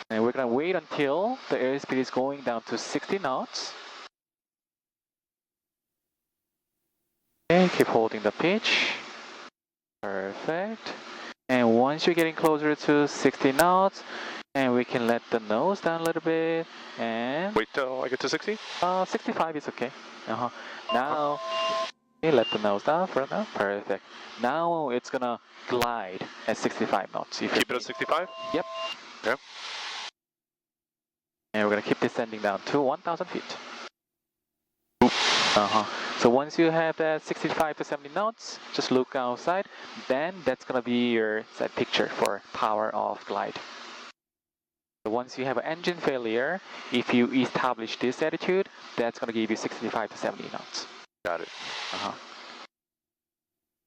And we're gonna wait until the airspeed is going down to 60 knots. Okay, keep holding the pitch. Perfect. And once you're getting closer to 60 knots, and we can let the nose down a little bit, and... Wait till I get to 60? 65 is okay. Now, okay, let the nose down for now. Perfect. Now it's gonna glide at 65 knots. Keep it at 65? Yep. Yep. And we're gonna keep descending down to 1,000 feet. So once you have that 65 to 70 knots, just look outside. Then that's gonna be your set picture for power of glide. So once you have an engine failure, if you establish this attitude, that's gonna give you 65 to 70 knots. Got it.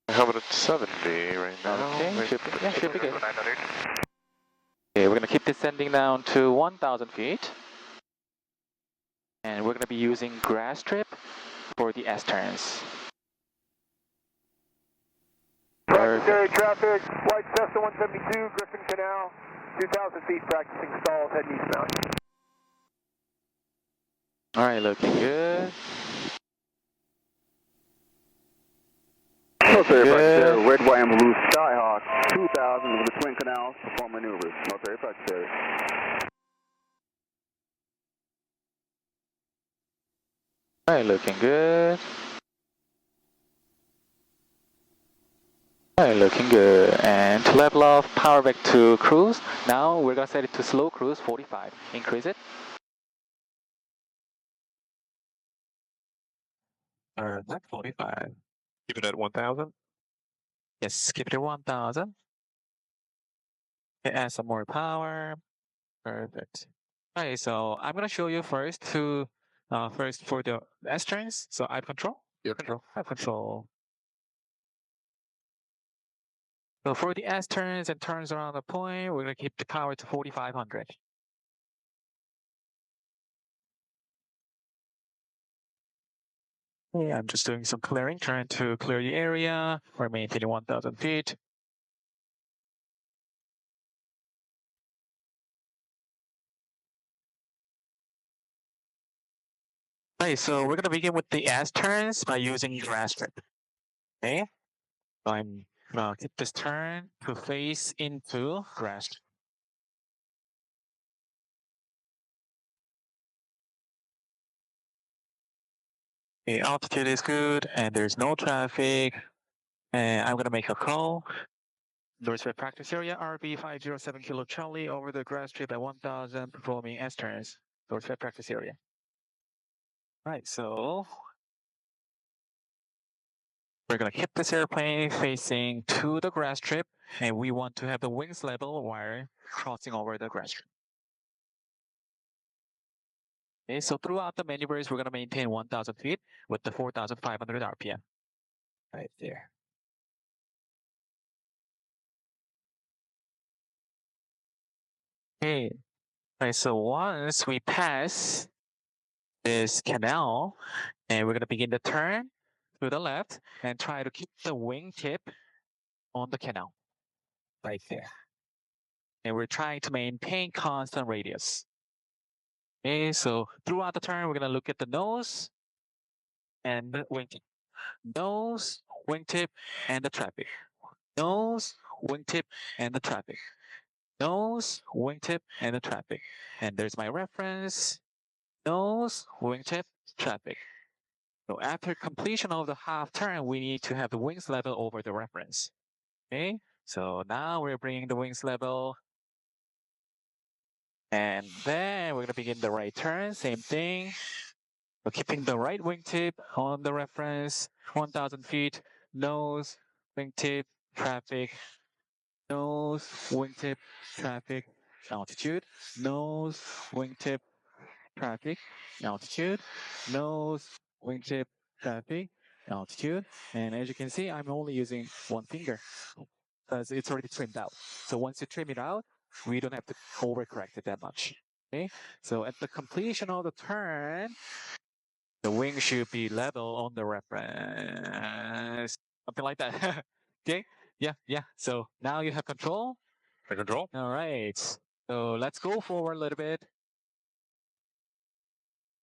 I have it at 70 right now. Okay, should be good. Okay, we're gonna keep descending down to 1,000 feet. And we're gonna be using grass strip for the S-turns. Perfect. Traffic, flight Cessna 172, Griffin Canal, 2,000 feet, practicing stalls, heading eastbound. Alright, looking good. Military Practice Red, White, and Blue Skyhawk, 2,000 with the twin canals, perform maneuvers. Military Practice. Alright, looking good. Alright, looking good. And to level off, power back to cruise. Now we're gonna set it to slow cruise 45. Increase it. Alright, 45. Keep it at 1,000? Yes, keep it at 1,000. Okay, add some more power. Perfect. Alright, so I'm gonna show you first for the S-turns. So I control. Your control. I control. So for the S-turns and turns around the point, we're gonna keep the power to 4,500. Okay, I'm just doing some clearing, trying to clear the area. We're maintaining 1,000 feet. Okay, so we're gonna begin with the S-turns by using grass strip. Okay, so I'm gonna keep this turn to face into grass. Okay, altitude is good and there's no traffic. And I'm gonna make a call. Dorsey practice area RB 507 Kilo Charlie over the grass strip at 1,000 performing S-turns. Dorsey practice area. Right, so we're gonna keep this airplane facing to the grass strip, and we want to have the wings level while crossing over the grass strip. Okay, so throughout the maneuvers, we're gonna maintain 1,000 feet with the 4,500 RPM. Right there. Okay, right, so once we pass this canal, and we're gonna begin the turn to the left and try to keep the wingtip on the canal. Right there. And we're trying to maintain constant radius. Okay, so throughout the turn, we're gonna look at the nose and the wingtip. Nose, wingtip, and the traffic. Nose, wingtip, and the traffic. Nose, wingtip, and the traffic. And there's my reference. Nose, wingtip, traffic. So after completion of the half turn, we need to have the wings level over the reference. Okay, so now we're bringing the wings level. And then we're gonna begin the right turn, same thing. We're keeping the right wingtip on the reference, 1,000 feet, nose, wingtip, traffic, nose, wingtip, traffic, altitude, nose, wingtip, traffic, altitude, nose, wingtip, traffic, altitude. And as you can see, I'm only using one finger because it's already trimmed out. So once you trim it out, we don't have to overcorrect it that much. Okay, so at the completion of the turn, the wing should be level on the reference, something like that. Okay, yeah. So now you have control. I control. All right. So let's go forward a little bit.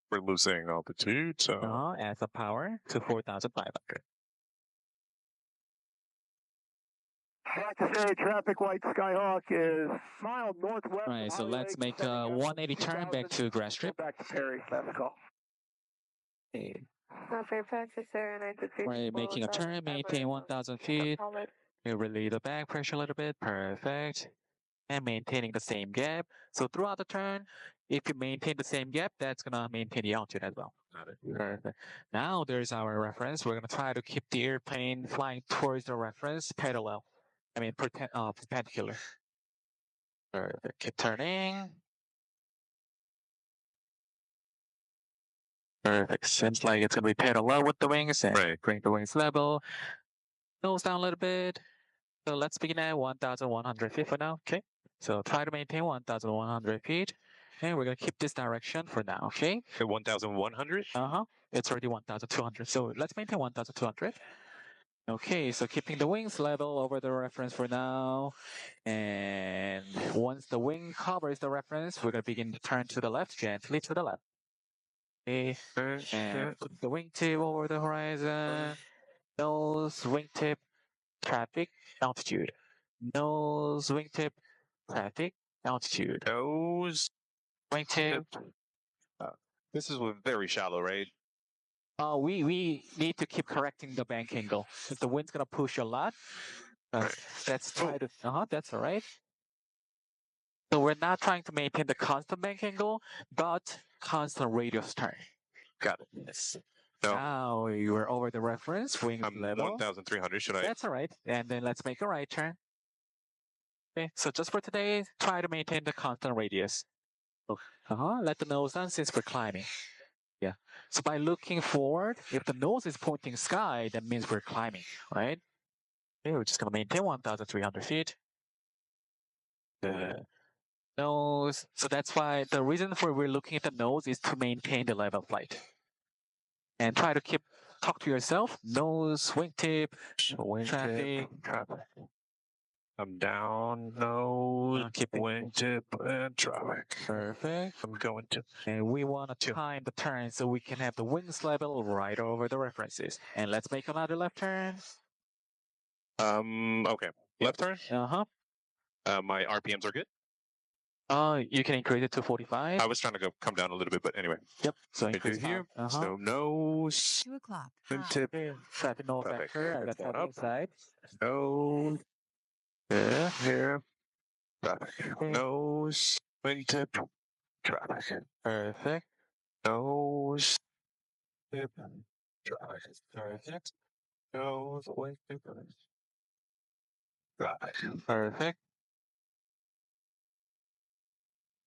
We're losing altitude, so Add some power to 4,500. I'd like to say traffic light Skyhawk is mild northwest. All right, of so Holly let's Lake, make sending a up 180 turn back 2000, to grass strip. back to Perry. Last call. Okay. Not for practice, sir, and I did Right, making a turn, maintain 1,000 feet. We relieve the back pressure a little bit. Perfect. And maintaining the same gap. So throughout the turn, if you maintain the same gap, that's gonna maintain the altitude as well. got it. Perfect. Now there's our reference. We're gonna try to keep the airplane flying towards the reference parallel. I mean perpendicular. Perfect. Keep turning. Perfect. Seems like it's gonna be parallel with the wings and Right. bring the wings level. Nose down a little bit. So let's begin at 1,100 feet for now. Okay. So try to maintain 1,100 feet. And we're going to keep this direction for now. Okay. 1,100? It's already 1,200. So let's maintain 1,200. Okay. So keeping the wings level over the reference for now. And once the wing covers the reference, we're going to begin to turn to the left, gently to the left. Okay. And put the wingtip over the horizon. Nose, wingtip, traffic, altitude. Nose, wingtip, traffic, altitude. Nose. Wingtip. This is very shallow, right? We need to keep correcting the bank angle. If the wind's gonna push a lot, let's try to. That's all right. So we're not trying to maintain the constant bank angle, but constant radius turn. Got it. Yes. No. Now you are over the reference wing I'm level. 1,300. Should I? That's all right. And then let's make a right turn. Okay. So just for today, try to maintain the constant radius. Let the nose down since we're climbing. Yeah. So by looking forward, if the nose is pointing sky, that means we're climbing, right? Okay, we're just gonna maintain 1,300 feet. The nose. So that's why the reason for we're looking at the nose is to maintain the level of flight. And try to talk to yourself. Nose, wingtip, traffic. I'm down, nose, Keeping wingtip, and traffic. perfect. I'm going to. And we want to time the turn so we can have the wings level right over the references. And let's make another left turn. Okay. Left turn. My RPMs are good. You can increase it to 45. I was trying to come down a little bit, but anyway. Yep. So Okay, increase here. here. So nose, 2 o'clock. wingtip, Traffic no Perfect. factor. I got One traffic up. inside. nose, Yeah. here, traffic. Okay. Nose, wingtip, traffic. Perfect. Nose, tip, traffic. Perfect. Nose, wingtip, traffic. Perfect.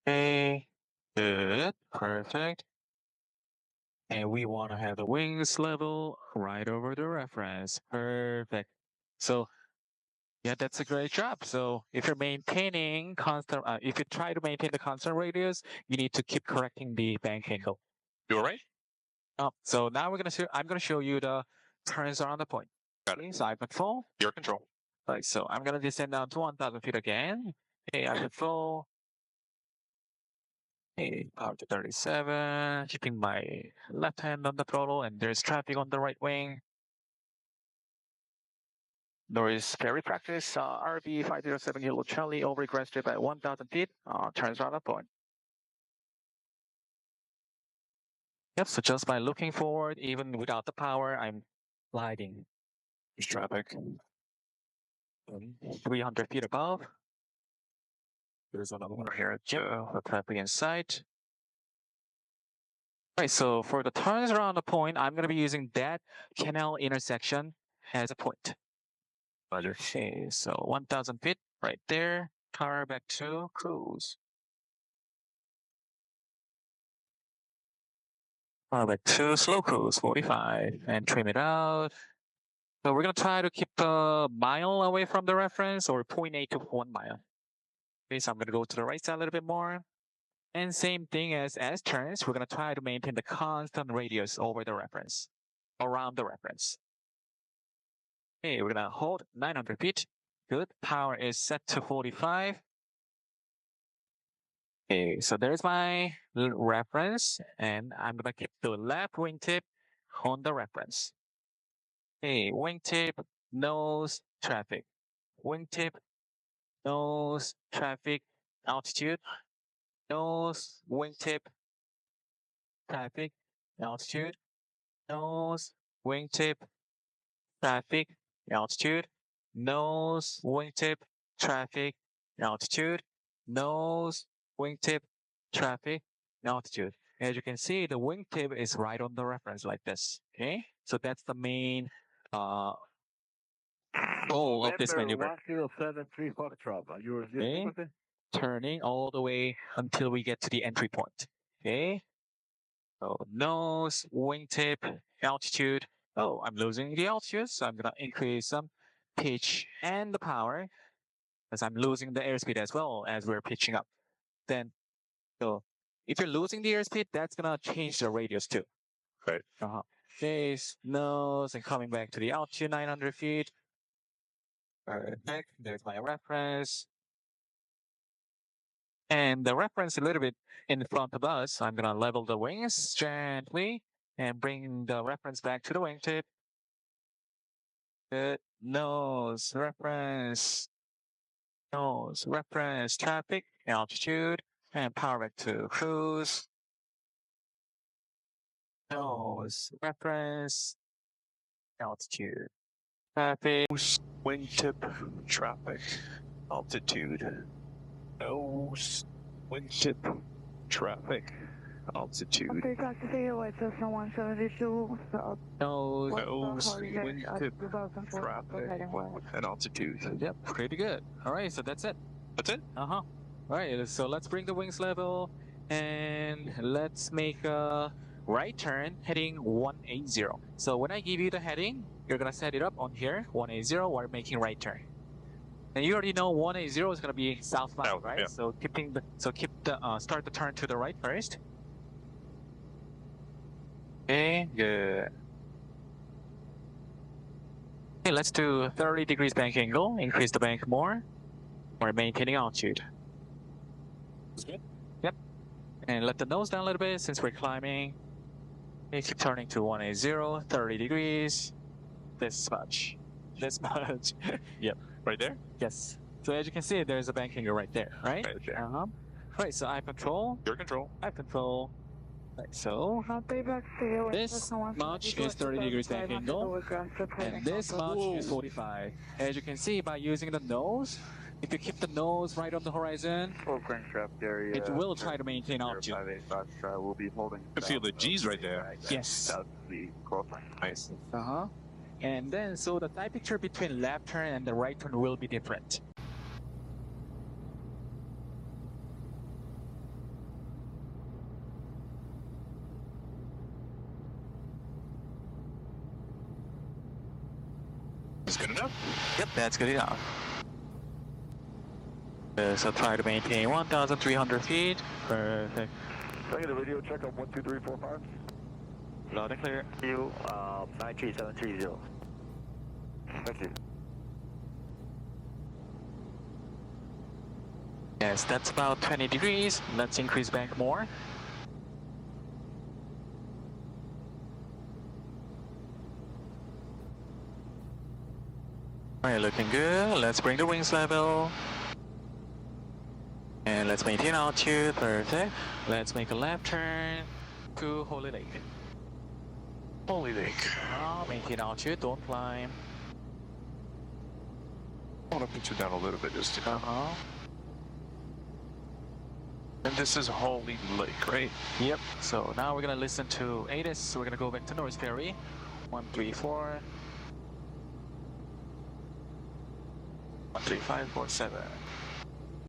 Okay. Good. Perfect. And we want to have the wings level right over the reference. Perfect. So yeah, that's a great job. So if you're maintaining constant, if you try to maintain the constant radius, you need to keep correcting the bank angle. You all right? So now I'm gonna show you the turns around the point. Got it. Okay, so I control. Your control. Right, so I'm gonna descend down to 1,000 feet again. Okay, I control. Okay, power to 37. Keeping my left hand on the throttle, and there's traffic on the right wing. There is ferry practice. RB 507 Kilo Charlie over grass strip at 1,000 feet. Turns around the point. Yep. So just by looking forward, even without the power, I'm gliding. There's traffic. 300 feet above. There's another one here. The traffic in sight. Right, so for the turns around the point, I'm going to be using that canal intersection as a point. Okay, so 1,000 feet right there. Power back to cruise. Power back to slow cruise, 45, and trim it out. So we're going to try to keep a mile away from the reference, or 0.8 to 1 mile. Okay, so I'm going to go to the right side a little bit more. And same thing as turns, we're going to try to maintain the constant radius over the reference, around the reference. Okay, we're going to hold 900 feet. Good. Power is set to 45. Okay, so there's my reference, and I'm gonna keep the left wingtip on the reference. Okay, wingtip, nose, traffic. Wingtip, nose, traffic, altitude, nose, wingtip, traffic, altitude, nose, wingtip, traffic, altitude, nose, wingtip, traffic, altitude, nose, wingtip, traffic, altitude. As you can see, the wingtip is right on the reference like this. Okay, so that's the main uh, goal of this maneuver. 1073 Foxtrot. Are you Okay, with it? turning all the way until we get to the entry point. Okay, so nose, wingtip, altitude. Oh, I'm losing the altitude, so I'm gonna increase some pitch and the power because I'm losing the airspeed as well as we're pitching up. Then, so if you're losing the airspeed, that's gonna change the radius too. Right. Base, nose, and coming back to the altitude, 900 feet. Perfect. There's my reference. And the reference a little bit in front of us. I'm gonna level the wings gently and bring the reference back to the wingtip. Good. Nose, reference, traffic, altitude, and power back to cruise. Nose, reference, altitude, traffic. Wingtip, traffic, altitude. Nose, wingtip, traffic, altitude. Okay, taxi to White Cessna 172, south. Nose, Wingtip, traffic, and altitude. Yep, pretty good. All right, so that's it. That's it? All right, so let's bring the wings level and let's make a right turn heading 180. So when I give you the heading, you're gonna set it up on here, 180, we're making right turn. And you already know 180 is gonna be southbound, South, right? yeah. So start the turn to the right first. Okay, good. Okay, let's do 30 degrees bank angle, increase the bank more. We're maintaining altitude. Good. Yep. And let the nose down a little bit since we're climbing. Okay, keep turning to 180, 30 degrees. This much. This much. Yep. Right there? Yes. So as you can see, there's a bank angle right there, right? Right there. Right, so I have control. Your control. I have control. Right, so this much is 30 degrees bank angle, and this much is 45. As you can see, by using the nose, if you keep the nose right on the horizon, it will try to maintain altitude. We'll be holding. I feel the G's right there. Yes. Nice. And then, so the type picture between left turn and the right turn will be different. Is good enough? Yep, that's good enough. So try to maintain 1,300 feet. Perfect. Can I get a video check on 12345? Loud and clear. You, 93730. Thank you. Yes, that's about 20 degrees. Let's increase bank more. Alright, looking good. Let's bring the wings level. And let's maintain altitude. Perfect. Let's make a left turn to Holy Lake. Holy Lake. Maintain altitude, don't climb. I want to pitch it down a little bit just to And this is Holy Lake, right? Yep. So now we're gonna listen to ATIS. So we're gonna go back to North Ferry. 134. 13547.